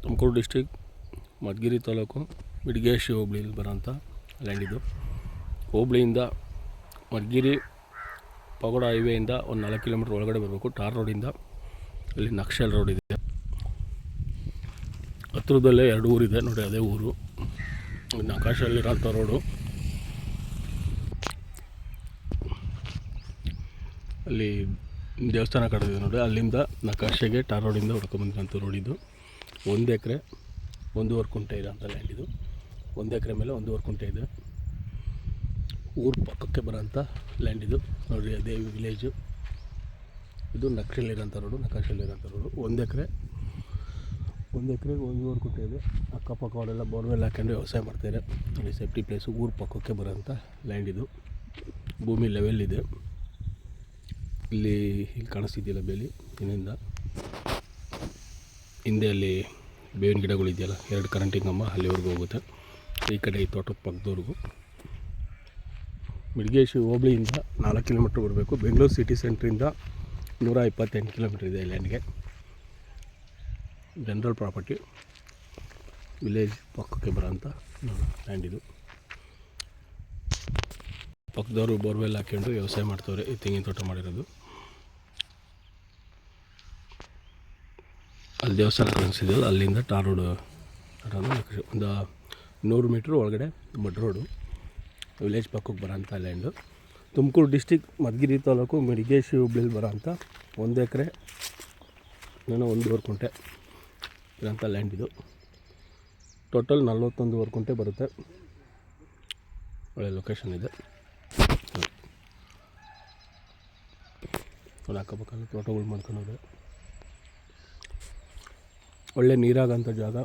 Tumakuru district Madhugiri taluk Midigeshi ಹೋಬಳಿಯಲ್ಲಿ ಬರೋಂಥ land ಇದು. ಹೋಬಳಿಯಿಂದ ಮಧುಗಿರಿ ಪಗೋಡ ಹೈವೇಯಿಂದ ಒಂದು 4 ಕಿಲೋಮೀಟ್ರ್ ಒಳಗಡೆ ಬರಬೇಕು. ಟಾರ್ ರೋಡಿಂದ ಇಲ್ಲಿ ನಕ್ಷಲ್ ರೋಡ್ ಇದೆ. ಹತ್ತಿರದಲ್ಲೇ 2 ಊರಿದೆ ನೋಡಿ, ಅದೇ ಊರು. ನಕಾಶಲ್ಲಿರೋಂಥ ರೋಡು. ಅಲ್ಲಿ ದೇವಸ್ಥಾನ ಕಟ್ಟಿದೆ ನೋಡಿ, ಅಲ್ಲಿಂದ ನಕಾಶೆಗೆ ಟಾರ್ ರೋಡಿಂದ ಹೊಡ್ಕೊಂಬಂದಿರೋಂಥ ರೋಡ್ ಇದು. 1 ಎಕರೆ 1.5 ಕುಂಟೆ ಇರೋಂಥ ಲ್ಯಾಂಡ್ ಇದು. 1 ಎಕರೆ ಮೇಲೆ 1.5 ಕುಂಟೆ ಇದೆ. ಊರು ಪಕ್ಕಕ್ಕೆ ಬರೋಂಥ ಲ್ಯಾಂಡ್ ಇದು ನೋಡಿ, ಅದೇ ವಿಲೇಜು. ಇದು ನಕ್ಷೆಯಲ್ಲಿರೋಂಥ ರೋಡು, ನಕಾಶಲ್ಲಿರೋಂಥ ರೋಡು. 1 ಎಕರೆಗೆ 1.5 ಕುಂಟೆ ಇದೆ. ಅಕ್ಕಪಕ್ಕ ಅವರೆಲ್ಲ ಬೋರ್ವೆಲ್ ಹಾಕೊಂಡು ವ್ಯವಸಾಯ ಮಾಡ್ತಾರೆ ನೋಡಿ. ಸೇಫ್ಟಿ ಪ್ಲೇಸು, ಊರು ಪಕ್ಕಕ್ಕೆ ಬರೋಂಥ ಲ್ಯಾಂಡ್ ಇದು. ಭೂಮಿ ಲೆವೆಲ್ ಇದೆ. ಇಲ್ಲಿ ಕಾಣಿಸ್ತಿದೆಯಲ್ಲ ಬೇಲಿ, ಇನ್ನಿಂದ ಹಿಂದೆ ಅಲ್ಲಿ ಬೇವಿನ ಗಿಡಗಳಿದೆಯಲ್ಲ, 2 ಕರೆಂಟಿಂಗ್ ಕಂಬ ಅಲ್ಲಿವರೆಗೂ ಹೋಗುತ್ತೆ. ಈ ಕಡೆ ಈ ತೋಟದ ಪಕ್ಕದವರೆಗೂ. ಮಿಡಿಗೇಶಿ ಹೋಬಳಿಯಿಂದ 4 ಕಿಲೋಮೀಟ್ರ್ ಬರಬೇಕು. ಬೆಂಗಳೂರು ಸಿಟಿ ಸೆಂಟ್ರಿಂದ 128 ಕಿಲೋಮೀಟ್ರ್ ಇದೆ ಲ್ಯಾಂಡ್ಗೆ. ಜನರಲ್ ಪ್ರಾಪರ್ಟಿ, ವಿಲೇಜ್ ಪಕ್ಕಕ್ಕೆ ಬರೋಂಥ ಲ್ಯಾಂಡ್ ಇದು. ಪಕ್ಕದವರು ಬೋರ್ವೆಲ್ ಹಾಕ್ಕೊಂಡು ವ್ಯವಸಾಯ ಮಾಡ್ತವ್ರೆ. ಈ ತೆಂಗಿನ ತೋಟ ಮಾಡಿರೋದು. ಅಲ್ಲಿ ದೇವಸ್ಥಾನ ಕಾಣಿಸಿದೆಯಲ್ಲ, ಅಲ್ಲಿಂದ ಟಾರ್ ರೋಡು ಒಂದು 100 ಮೀಟ್ರ್ ಒಳಗಡೆ ಮಡ್ ರೋಡು. ವಿಲೇಜ್ ಪಕ್ಕಕ್ಕೆ ಬರೋಂಥ ಲ್ಯಾಂಡು. ತುಮಕೂರು ಡಿಸ್ಟಿಕ್ ಮಧುಗಿರಿ ತಾಲೂಕು ಮಿಡಿಗೇಶಿ ಹೋಬಳಿಲಿ ಬರೋಂಥ 1 ಎಕರೆ 1.5 ಕುಂಟೆ ಇರೋಂಥ ಲ್ಯಾಂಡ್ ಇದು. ಟೋಟಲ್ 41 ಕುಂಟೆ ಬರುತ್ತೆ. ಒಳ್ಳೆ ಲೊಕೇಶನ್ ಇದೆ. ಅಕ್ಕಪಕ್ಕ ತೋಟಗಳು ಮಾಡ್ಕೊಂಡವ್ರೆ. ಒಳ್ಳೆ ನೀರಾಗೋಂಥ ಜಾಗ.